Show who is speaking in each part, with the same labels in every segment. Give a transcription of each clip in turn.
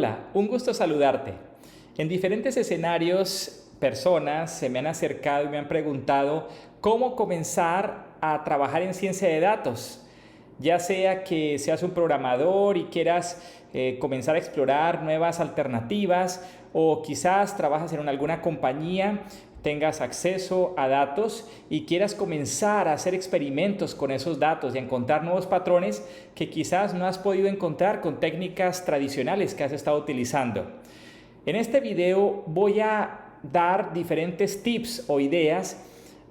Speaker 1: Hola, un gusto saludarte. En diferentes escenarios, personas se me han acercado y me han preguntado cómo comenzar a trabajar en ciencia de datos. Ya sea que seas un programador y quieras comenzar a explorar nuevas alternativas, o quizás trabajas en alguna compañía, tengas acceso a datos y quieras comenzar a hacer experimentos con esos datos y a encontrar nuevos patrones que quizás no has podido encontrar con técnicas tradicionales que has estado utilizando. En este video voy a dar diferentes tips o ideas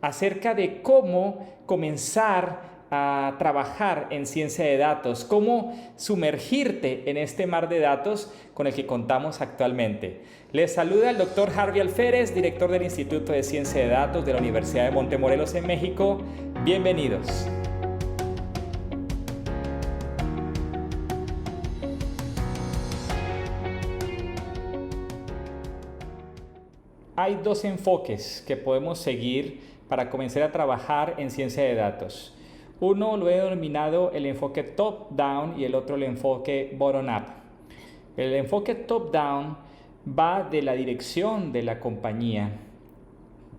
Speaker 1: acerca de cómo comenzar a trabajar en ciencia de datos, cómo sumergirte en este mar de datos con el que contamos actualmente. Les saluda el Dr. Harvey Alférez, director del Instituto de Ciencia de Datos de la Universidad de Montemorelos en México. Bienvenidos. Hay dos enfoques que podemos seguir para comenzar a trabajar en ciencia de datos. Uno lo he denominado el enfoque top-down y el otro el enfoque bottom-up. El enfoque top-down va de la dirección de la compañía.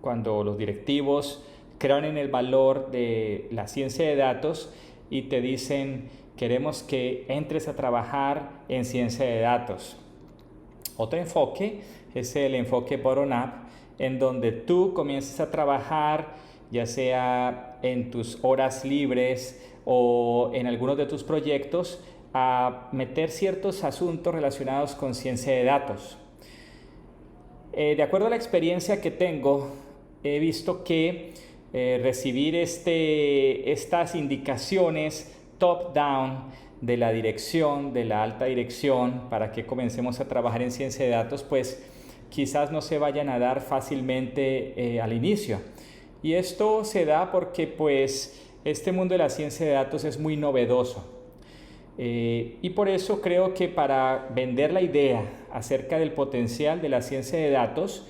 Speaker 1: Cuando los directivos creen en el valor de la ciencia de datos y te dicen, queremos que entres a trabajar en ciencia de datos. Otro enfoque es el enfoque bottom-up, en donde tú comienzas a trabajar ya sea en tus horas libres o en algunos de tus proyectos, a meter ciertos asuntos relacionados con ciencia de datos. De acuerdo a la experiencia que tengo, he visto que recibir estas indicaciones top-down de la dirección, de la alta dirección, para que comencemos a trabajar en ciencia de datos, pues quizás no se vayan a dar fácilmente al inicio. Y esto se da porque pues este mundo de la ciencia de datos es muy novedoso. Y por eso creo que para vender la idea acerca del potencial de la ciencia de datos,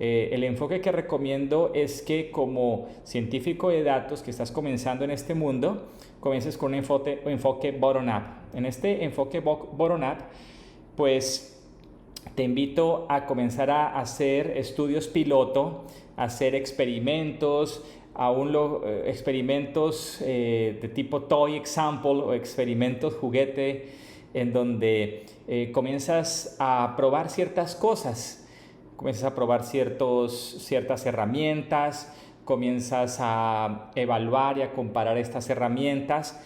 Speaker 1: el enfoque que recomiendo es que como científico de datos que estás comenzando en este mundo, comiences con un enfoque bottom-up. En este enfoque bottom-up, pues te invito a comenzar a hacer estudios piloto, a hacer experimentos, experimentos de tipo toy example o experimentos juguete, en donde comienzas a probar ciertas cosas, comienzas a probar ciertas herramientas, comienzas a evaluar y a comparar estas herramientas.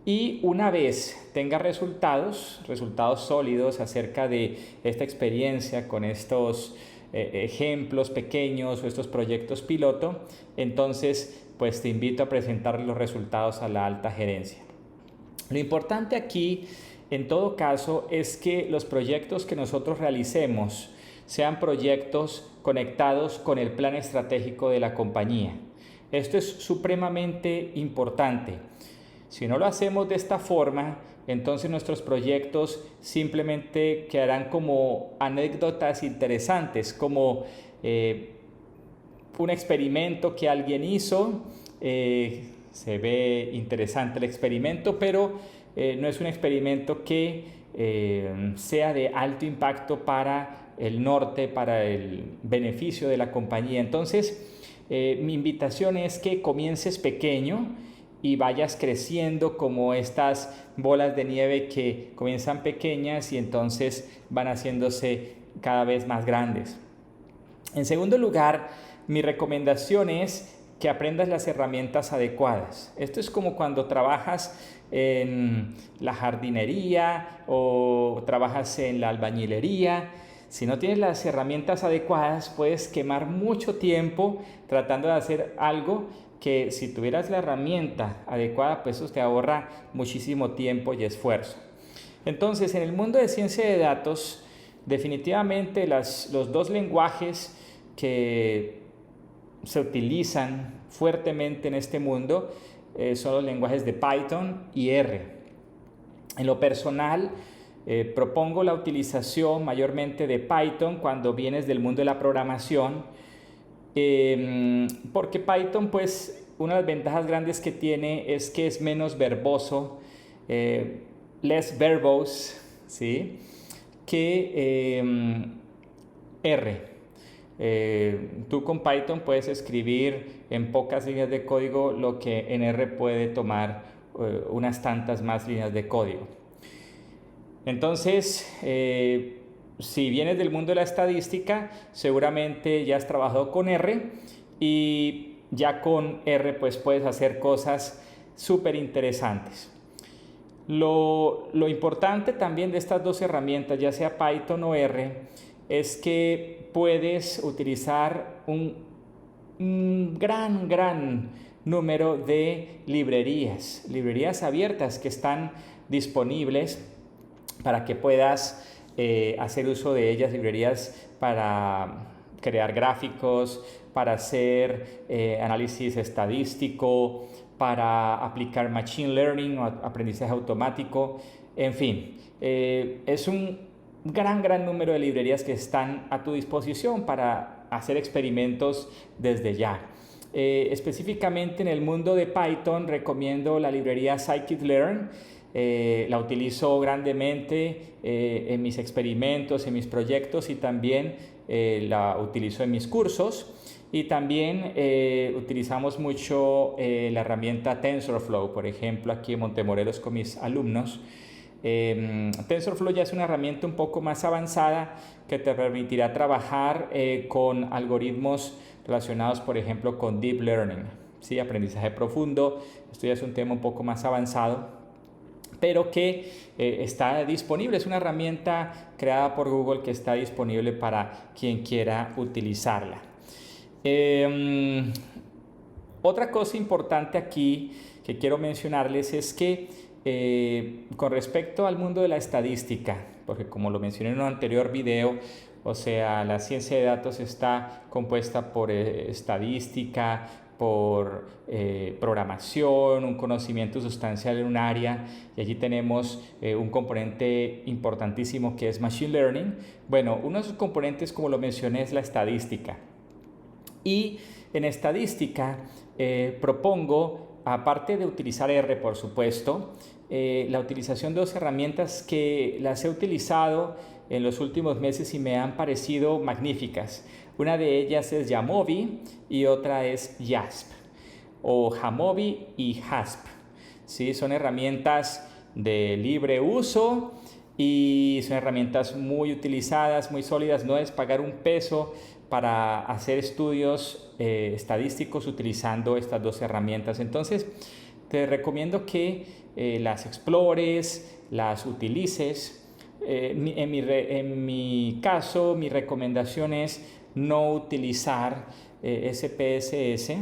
Speaker 1: Y una vez tengas resultados sólidos acerca de esta experiencia con estos ejemplos pequeños o estos proyectos piloto, entonces pues te invito a presentar los resultados a la alta gerencia. Lo importante aquí, en todo caso, es que los proyectos que nosotros realicemos sean proyectos conectados con el plan estratégico de la compañía. Esto es supremamente importante. Si no lo hacemos de esta forma, entonces nuestros proyectos simplemente quedarán como anécdotas interesantes, como un experimento que alguien hizo, se ve interesante el experimento, pero no es un experimento que sea de alto impacto para el norte, para el beneficio de la compañía. Entonces, mi invitación es que comiences pequeño y vayas creciendo como estas bolas de nieve que comienzan pequeñas y entonces van haciéndose cada vez más grandes. En segundo lugar, mi recomendación es que aprendas las herramientas adecuadas. Esto es como cuando trabajas en la jardinería o trabajas en la albañilería. Si no tienes las herramientas adecuadas, puedes quemar mucho tiempo tratando de hacer algo que si tuvieras la herramienta adecuada, pues eso te ahorra muchísimo tiempo y esfuerzo. Entonces, en el mundo de ciencia de datos, definitivamente los dos lenguajes que se utilizan fuertemente en este mundo son los lenguajes de Python y R. En lo personal, propongo la utilización mayormente de Python cuando vienes del mundo de la programación, porque Python, pues, una de las ventajas grandes que tiene es que es menos verboso, less verbose, ¿sí? que R. Tú con Python puedes escribir en pocas líneas de código lo que en R puede tomar unas tantas más líneas de código. Entonces, si vienes del mundo de la estadística, seguramente ya has trabajado con R y ya con R pues puedes hacer cosas súper interesantes. Lo importante también de estas dos herramientas, ya sea Python o R, es que puedes utilizar un gran número de librerías abiertas que están disponibles para que puedas hacer uso de ellas, librerías para crear gráficos, para hacer análisis estadístico, para aplicar machine learning o aprendizaje automático, en fin, es un gran número de librerías que están a tu disposición para hacer experimentos desde ya. Específicamente en el mundo de Python recomiendo la librería scikit-learn. La utilizo grandemente en mis experimentos, en mis proyectos y también la utilizo en mis cursos. Y también utilizamos mucho la herramienta TensorFlow, por ejemplo, aquí en Montemorelos con mis alumnos. TensorFlow ya es una herramienta un poco más avanzada que te permitirá trabajar con algoritmos relacionados, por ejemplo, con Deep Learning, ¿sí? Aprendizaje profundo. Esto ya es un tema un poco más avanzado, pero que está disponible. Es una herramienta creada por Google que está disponible para quien quiera utilizarla. Otra cosa importante aquí que quiero mencionarles es que con respecto al mundo de la estadística, porque como lo mencioné en un anterior video, o sea, la ciencia de datos está compuesta por estadística, por programación, un conocimiento sustancial en un área, y allí tenemos un componente importantísimo que es Machine Learning. Bueno, uno de sus componentes, como lo mencioné, es la estadística. Y en estadística propongo, aparte de utilizar R, por supuesto, la utilización de dos herramientas que las he utilizado en los últimos meses y me han parecido magníficas. Una de ellas es Jamovi y otra es JASP, o Jamovi y JASP. ¿Sí? Son herramientas de libre uso y son herramientas muy utilizadas, muy sólidas. No es pagar un peso para hacer estudios estadísticos utilizando estas dos herramientas. Entonces, te recomiendo que las explores, las utilices. En mi caso, mi recomendación es no utilizar SPSS.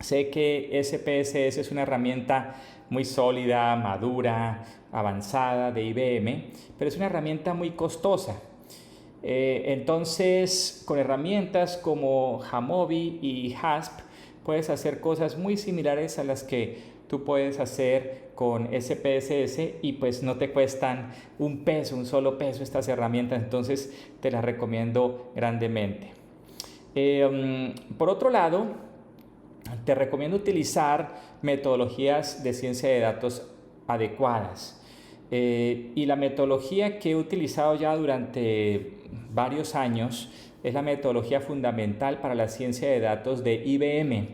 Speaker 1: Sé que SPSS es una herramienta muy sólida, madura, avanzada de IBM, pero es una herramienta muy costosa. Entonces, con herramientas como Jamovi y JASP puedes hacer cosas muy similares a las que tú puedes hacer con SPSS y pues no te cuestan un solo peso estas herramientas. Entonces te las recomiendo grandemente. Por otro lado, te recomiendo utilizar metodologías de ciencia de datos adecuadas. Y la metodología que he utilizado ya durante varios años es la metodología fundamental para la ciencia de datos de IBM.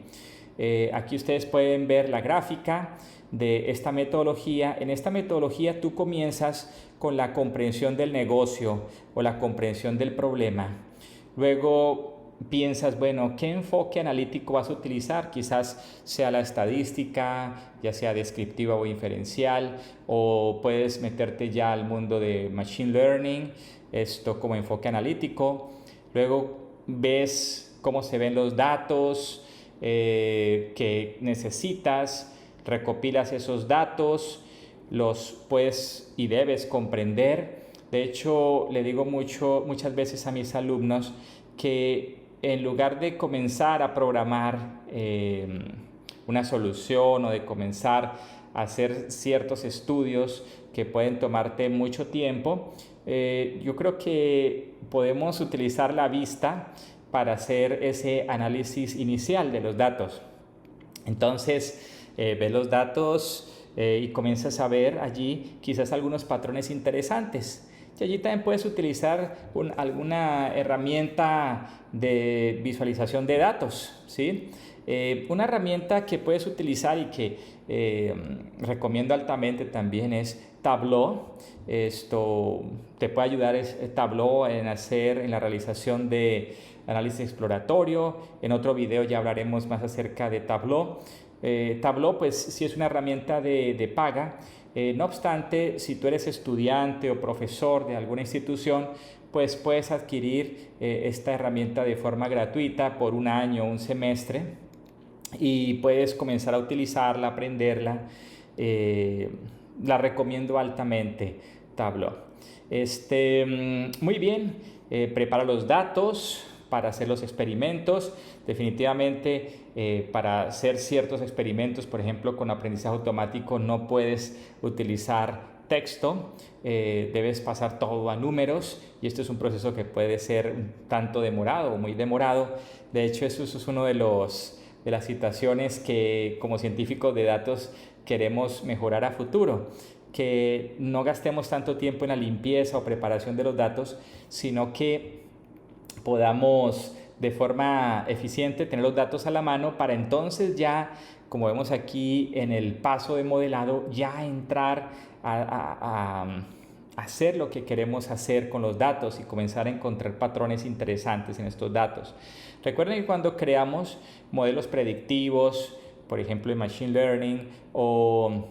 Speaker 1: Aquí ustedes pueden ver la gráfica de esta metodología. En esta metodología tú comienzas con la comprensión del negocio o la comprensión del problema. Luego piensas, bueno, ¿qué enfoque analítico vas a utilizar? Quizás sea la estadística, ya sea descriptiva o inferencial, o puedes meterte ya al mundo de Machine Learning, esto como enfoque analítico. Luego ves cómo se ven los datos que necesitas, recopilas esos datos, los puedes y debes comprender. De hecho, le digo muchas veces a mis alumnos que en lugar de comenzar a programar una solución o de comenzar a hacer ciertos estudios que pueden tomarte mucho tiempo, yo creo que podemos utilizar la vista para hacer ese análisis inicial de los datos. Entonces, ves los datos y comienzas a ver allí quizás algunos patrones interesantes. Y allí también puedes utilizar alguna herramienta de visualización de datos, ¿sí? Una herramienta que puedes utilizar y que recomiendo altamente también es Tableau. Esto te puede ayudar Tableau en la realización de análisis exploratorio. En otro video ya hablaremos más acerca de Tableau. Tableau pues sí es una herramienta de paga. No obstante, si tú eres estudiante o profesor de alguna institución, pues puedes adquirir esta herramienta de forma gratuita por un año o un semestre y puedes comenzar a utilizarla, aprenderla. La recomiendo altamente, Tableau. Muy bien, prepara los datos para hacer los experimentos. Definitivamente para hacer ciertos experimentos, por ejemplo con aprendizaje automático, no puedes utilizar texto, debes pasar todo a números y esto es un proceso que puede ser un tanto demorado o muy demorado. De hecho, eso es uno de las situaciones que como científicos de datos queremos mejorar a futuro, que no gastemos tanto tiempo en la limpieza o preparación de los datos, sino que podamos de forma eficiente tener los datos a la mano para entonces ya, como vemos aquí en el paso de modelado, ya entrar a hacer lo que queremos hacer con los datos y comenzar a encontrar patrones interesantes en estos datos. Recuerden que cuando creamos modelos predictivos, por ejemplo en Machine Learning o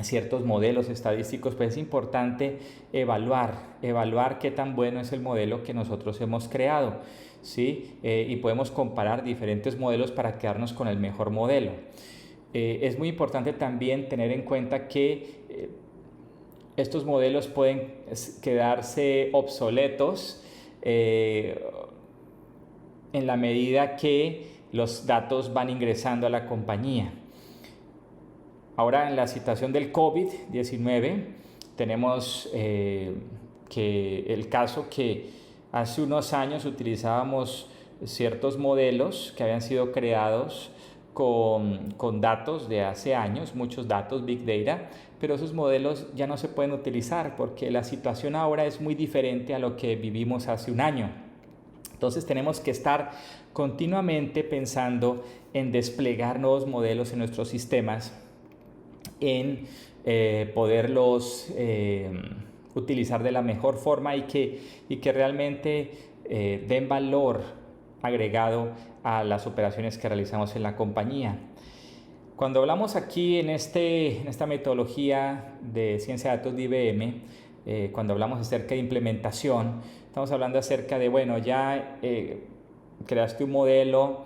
Speaker 1: ciertos modelos estadísticos, pues es importante evaluar qué tan bueno es el modelo que nosotros hemos creado, ¿sí? Y podemos comparar diferentes modelos para quedarnos con el mejor modelo. Es muy importante también tener en cuenta que estos modelos pueden quedarse obsoletos en la medida que los datos van ingresando a la compañía. Ahora en la situación del COVID-19 tenemos que el caso que hace unos años utilizábamos ciertos modelos que habían sido creados con datos de hace años, muchos datos, Big Data, pero esos modelos ya no se pueden utilizar porque la situación ahora es muy diferente a lo que vivimos hace un año. Entonces tenemos que estar continuamente pensando en desplegar nuevos modelos en nuestros sistemas, en poderlos utilizar de la mejor forma y que realmente den valor agregado a las operaciones que realizamos en la compañía. Cuando hablamos aquí en esta metodología de ciencia de datos de IBM, cuando hablamos acerca de implementación, estamos hablando acerca de, bueno, ya creaste un modelo,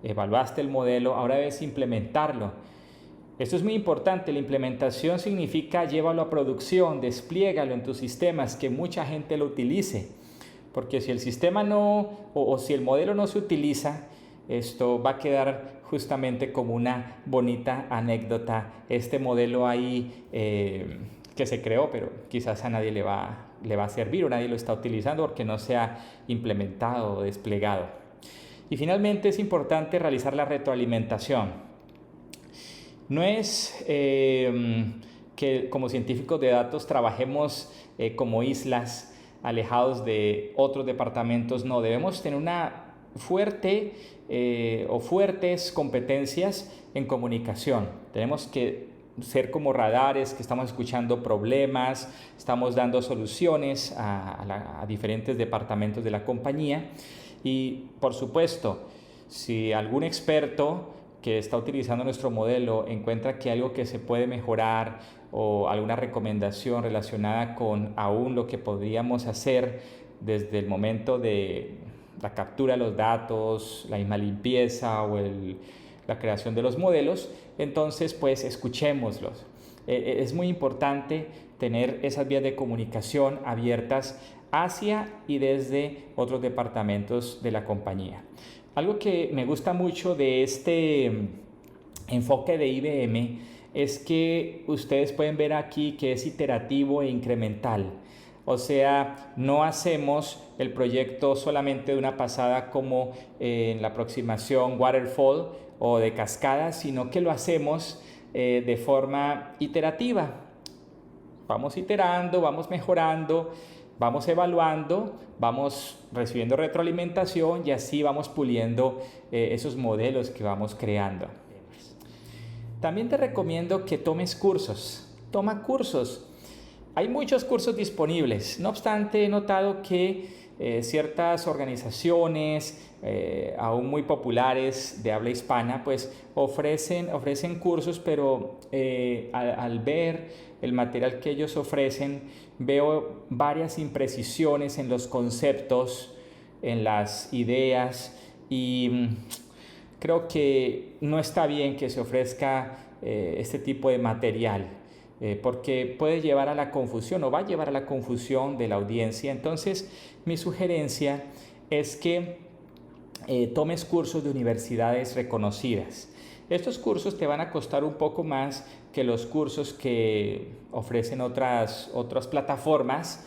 Speaker 1: evaluaste el modelo, ahora debes implementarlo. Esto es muy importante. La implementación significa llévalo a producción, despliégalo en tus sistemas, que mucha gente lo utilice. Porque si el sistema o si el modelo no se utiliza, esto va a quedar justamente como una bonita anécdota. Este modelo ahí que se creó, pero quizás a nadie le va a servir o nadie lo está utilizando porque no se ha implementado o desplegado. Y finalmente es importante realizar la retroalimentación. No es que como científicos de datos trabajemos como islas alejados de otros departamentos, no, debemos tener una fuertes competencias en comunicación. Tenemos que ser como radares, que estamos escuchando problemas, estamos dando soluciones a diferentes departamentos de la compañía y por supuesto, si algún experto que está utilizando nuestro modelo encuentra que algo que se puede mejorar o alguna recomendación relacionada con aún lo que podríamos hacer desde el momento de la captura de los datos, la misma limpieza o la creación de los modelos, entonces pues escuchémoslos. Es muy importante tener esas vías de comunicación abiertas hacia y desde otros departamentos de la compañía. Algo que me gusta mucho de este enfoque de IBM es que ustedes pueden ver aquí que es iterativo e incremental. O sea, no hacemos el proyecto solamente de una pasada como en la aproximación waterfall o de cascada, sino que lo hacemos de forma iterativa. Vamos iterando, vamos mejorando vamos evaluando, vamos recibiendo retroalimentación y así vamos puliendo esos modelos que vamos creando. También te recomiendo que tomes cursos. Toma cursos. Hay muchos cursos disponibles. No obstante, he notado que ciertas organizaciones aún muy populares de habla hispana pues ofrecen cursos, pero al ver el material que ellos ofrecen veo varias imprecisiones en los conceptos, en las ideas, y creo que no está bien que se ofrezca este tipo de material, porque puede llevar a la confusión o va a llevar a la confusión de la audiencia. Entonces, mi sugerencia es que tomes cursos de universidades reconocidas. Estos cursos te van a costar un poco más que los cursos que ofrecen otras plataformas,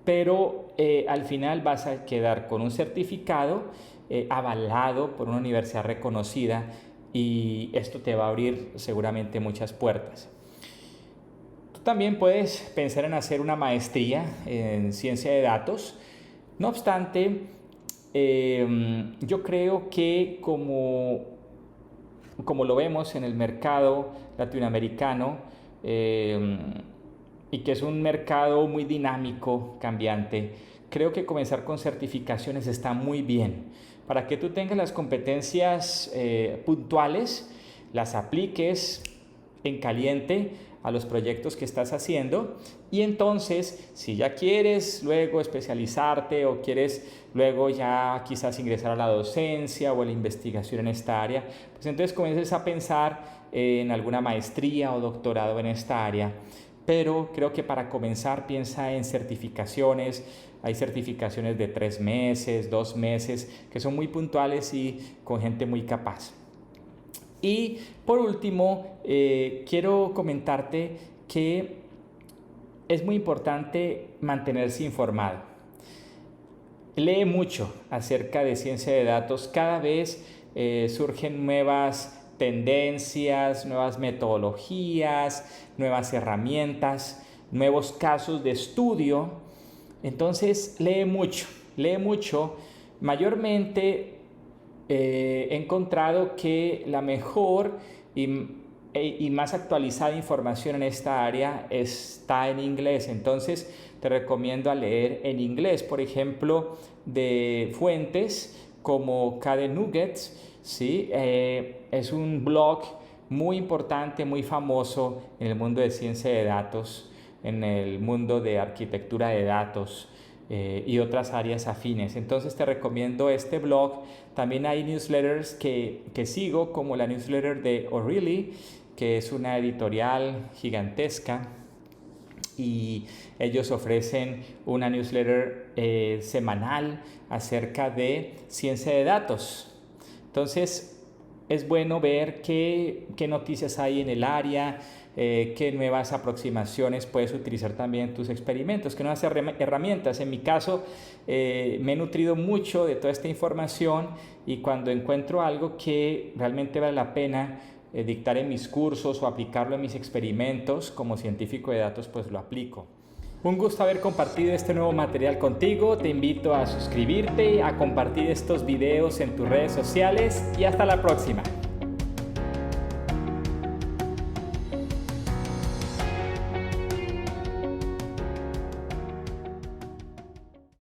Speaker 1: pero al final vas a quedar con un certificado avalado por una universidad reconocida, y esto te va a abrir seguramente muchas puertas. Tú también puedes pensar en hacer una maestría en ciencia de datos. No obstante, yo creo que como lo vemos en el mercado latinoamericano, y que es un mercado muy dinámico, cambiante, creo que comenzar con certificaciones está muy bien, para que tú tengas las competencias puntuales, las apliques en caliente a los proyectos que estás haciendo, y entonces si ya quieres luego especializarte o quieres luego ya quizás ingresar a la docencia o a la investigación en esta área, pues entonces comiences a pensar en alguna maestría o doctorado en esta área. Pero creo que para comenzar piensa en certificaciones. Hay certificaciones de 3 meses, 2 meses, que son muy puntuales y con gente muy capaz. Y por último, quiero comentarte que es muy importante mantenerse informado. Lee mucho acerca de ciencia de datos. Cada vez surgen nuevas tendencias, nuevas metodologías, nuevas herramientas, nuevos casos de estudio. Entonces, lee mucho. Mayormente he encontrado que la mejor y más actualizada información en esta área está en inglés. Entonces, te recomiendo a leer en inglés, por ejemplo, de fuentes como KDnuggets. ¿Sí? Es un blog muy importante, muy famoso en el mundo de ciencia de datos, en el mundo de arquitectura de datos y otras áreas afines. Entonces te recomiendo este blog. También hay newsletters que sigo, como la newsletter de O'Reilly, que es una editorial gigantesca, y ellos ofrecen una newsletter semanal acerca de ciencia de datos. Entonces es bueno ver qué noticias hay en el área, qué nuevas aproximaciones puedes utilizar también en tus experimentos, qué nuevas herramientas. En mi caso me he nutrido mucho de toda esta información, y cuando encuentro algo que realmente vale la pena dictar en mis cursos o aplicarlo en mis experimentos como científico de datos, pues lo aplico. Un gusto haber compartido este nuevo material contigo. Te invito a suscribirte, a compartir estos videos en tus redes sociales, y hasta la próxima.